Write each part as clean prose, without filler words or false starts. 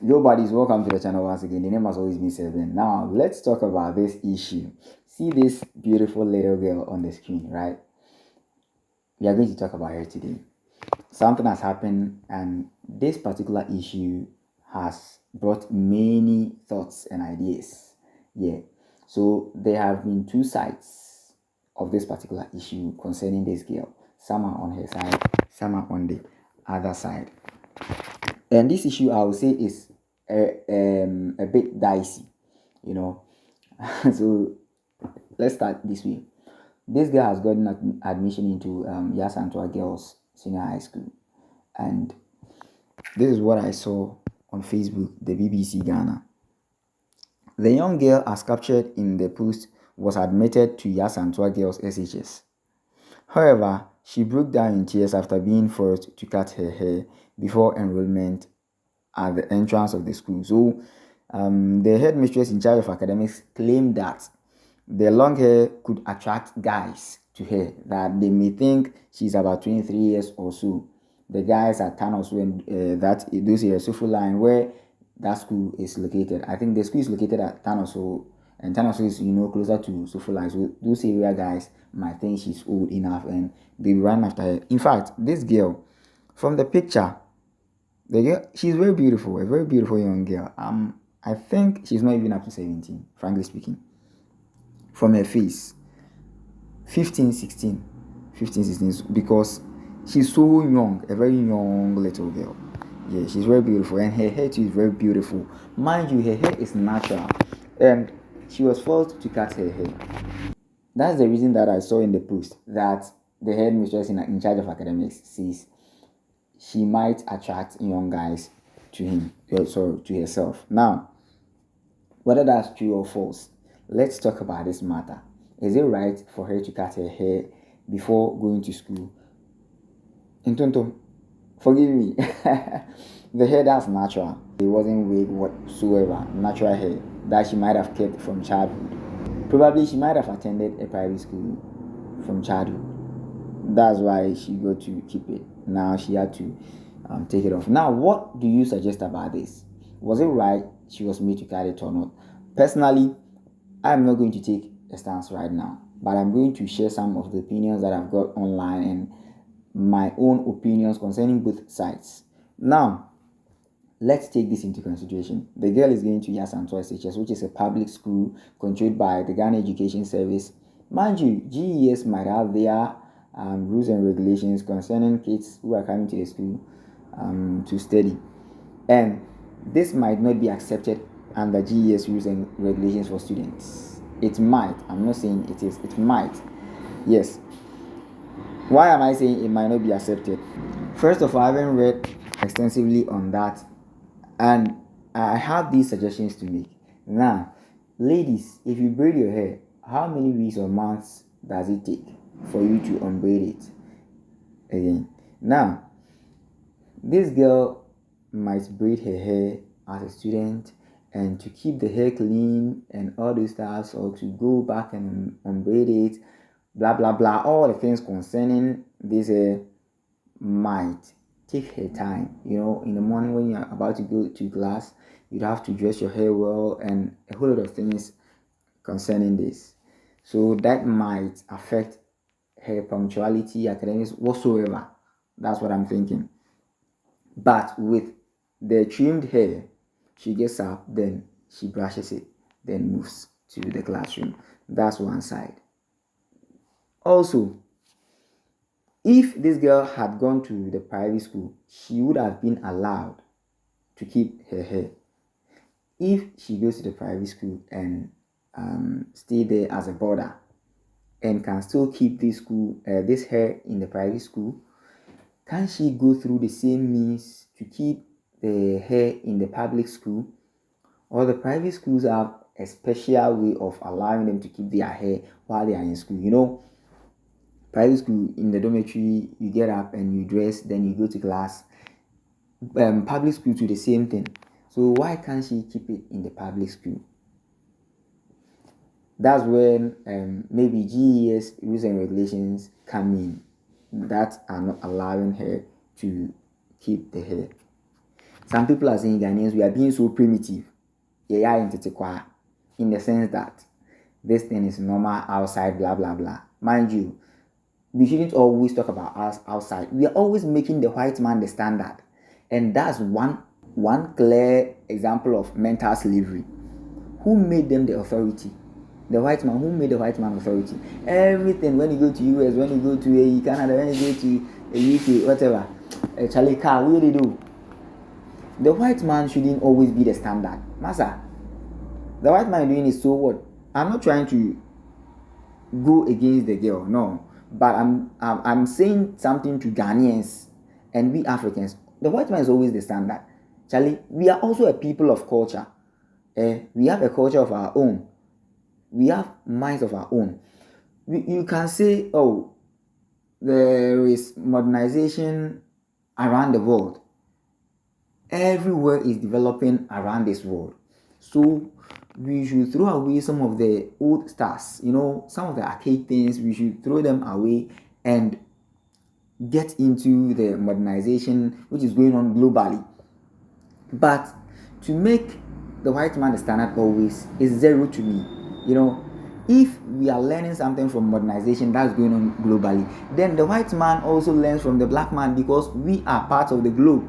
Yo buddies, welcome to the channel once again. The name has always been Seven. Now let's talk about this issue. See this beautiful little girl on the screen, right? We are going to talk about her today. Something has happened, and this particular issue has brought many thoughts and ideas. Yeah. So there have been two sides of this particular issue concerning this girl. Some are on her side, some are on the other side. And this issue, I would say, is a bit dicey, you know. So let's start this way. This girl has gotten admission into Yasantua Girls Senior High School, and this is what I saw on Facebook, the BBC Ghana. The young girl, as captured in the post, was admitted to Yasantua Girls SHS. However, she broke down in tears after being forced to cut her hair before enrollment at the entrance of the school. So, the headmistress in charge of academics claimed that the long hair could attract guys to her, that they may think she's about 23 years or so. The guys at Thanos, when that those areas, Sofo line where that school is located. I think the school is located at Thanos, so and Thanos is closer to Sofo line. So those area guys might think she's old enough and they run after her. In fact, this girl, from the picture, the girl, she's very beautiful, a very beautiful young girl. I think she's not even up to 17, frankly speaking. From her face, 15, 16, 15, 16, because she's so young, a very young little girl. Yeah, she's very beautiful, and her hair too is very beautiful. Mind you, her hair is natural, and she was forced to cut her hair. That's the reason that I saw in the post that the headmistress in charge of academics says she might attract young guys to him, sorry, to herself. Now, whether that's true or false, let's talk about this matter. Is it right for her to cut her hair before going to school? Intonto, forgive me. The hair that's natural. It wasn't wig whatsoever. Natural hair that she might have kept from childhood. Probably she might have attended a private school from childhood. That's why she got to keep it. Now she had to take it off. Now, what do you suggest about this? Was it right she was made to cut it or not? Personally, I'm not going to take a stance right now, but I'm going to share some of the opinions that I've got online and my own opinions concerning both sides. Now, let's take this into consideration. The girl is going to Yasanto SHS, which is a public school controlled by the Ghana Education Service. Mind you, GES might have their rules and regulations concerning kids who are coming to the school to study. And this might not be accepted under GES rules and regulations for students. It might. I'm not saying it is. It might. Yes. Why am I saying it might not be accepted? First of all, I haven't read extensively on that, and I have these suggestions to make. Now, ladies, if you braid your hair, how many weeks or months does it take for you to unbraid it again? Now, this girl might braid her hair as a student, and to keep the hair clean and all those stuff, or to go back and unbraid it, blah blah blah, all the things concerning this hair might take her time. In the morning when you're about to go to class, you'd have to dress your hair well and a whole lot of things concerning this. So that might affect her punctuality, academics, whatsoever. That's what I'm thinking. But with the trimmed hair, she gets up, then she brushes it, then moves to the classroom. That's one side. Also, if this girl had gone to the private school, she would have been allowed to keep her hair. If she goes to the private school and stay there as a boarder and can still keep this hair in the private school, can she go through the same means to keep the hair in the public school? Or the private schools have a special way of allowing them to keep their hair while they are in school? Private school, in the dormitory, you get up and you dress, then you go to class. Public school to the same thing. So why can't she keep it in the public school? That's when maybe GES rules and regulations come in that are not allowing her to keep the hair. Some people are saying Ghanaians, we are being so primitive. Yeah, in the sense that this thing is normal outside, blah blah blah. Mind you, we shouldn't always talk about us outside. We are always making the white man the standard, and that's one clear example of mental slavery. Who made them the authority? The white man. Who made the white man authority? Everything. When you go to US, when you go to Canada, when you go to UK, whatever, Charlie Car, what do they do? The white man shouldn't always be the standard. Massa, the white man doing is so what? I'm not trying to go against the girl, no. But I'm saying something to Ghanaians and we Africans. The white man is always the standard. Charlie, we are also a people of culture. We have a culture of our own. We have minds of our own. You can say, oh, there is modernization around the world. Everywhere is developing around this world. So we should throw away some of the old stars, some of the arcade things. We should throw them away and get into the modernization which is going on globally. But to make the white man the standard always is zero to me. If we are learning something from modernization that's going on globally, then the white man also learns from the black man, because we are part of the globe.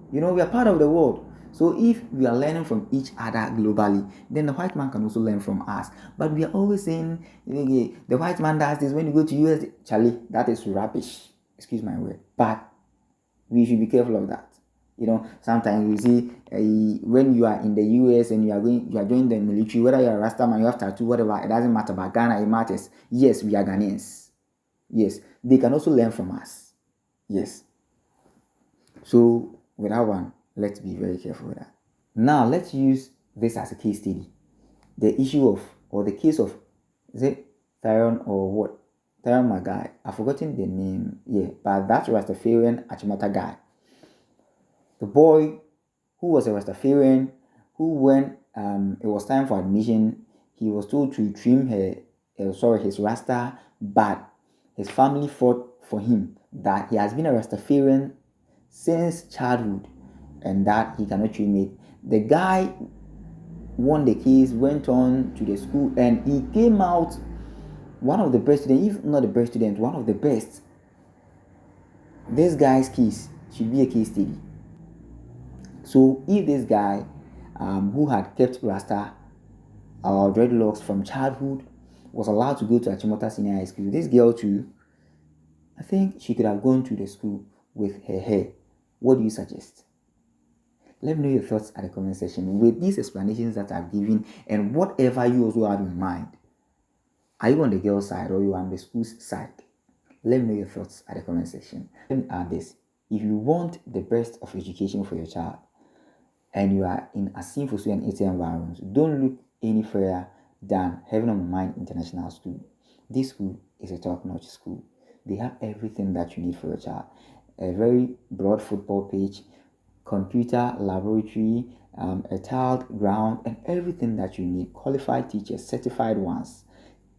We are part of the world. So if we are learning from each other globally, then the white man can also learn from us. But we are always saying, the white man does this. When you go to US, Charlie, that is rubbish. Excuse my word. But we should be careful of that. Sometimes you see, when you are in the US and you are joining the military, whether you are a Rasta man, you have tattoo, whatever, it doesn't matter. But Ghana, it matters. Yes, we are Ghanaians. Yes, they can also learn from us. Yes. So with that one, let's be very careful with that. Now let's use this as a case study. The issue of, or the case of, is it Tyrone or what? Tyrone Magai. I've forgotten the name. Yeah, but that's Rastafarian Achimota guy. The boy who was a Rastafarian, who when it was time for admission, he was told to trim his Rasta, but his family fought for him that he has been a Rastafarian since childhood and that he cannot trim it. The guy won the case, went on to the school, and he came out one of the best students, if not the best student, one of the best. This guy's case should be a case study. So if this guy who had kept Rasta or dreadlocks from childhood was allowed to go to Achimota Senior High School, this girl too, I think she could have gone to the school with her hair. What do you suggest? Let me know your thoughts at the comment section with these explanations that I've given and whatever you also have in mind. Are you on the girl's side or you are on the school's side? Let me know your thoughts at the comment section. Let me add this. If you want the best of education for your child and you are in a sinful and ATM environment, don't look any further than Heaven on My Mind International School. This school is a top-notch school. They have everything that you need for your child. A very broad football pitch, computer laboratory, a tiled ground, and everything that you need. Qualified teachers, certified ones.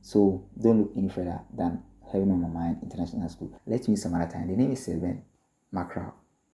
So don't look any further than Heaven on My Mind International School. Let's meet some other time. The name is Sylvain Macron.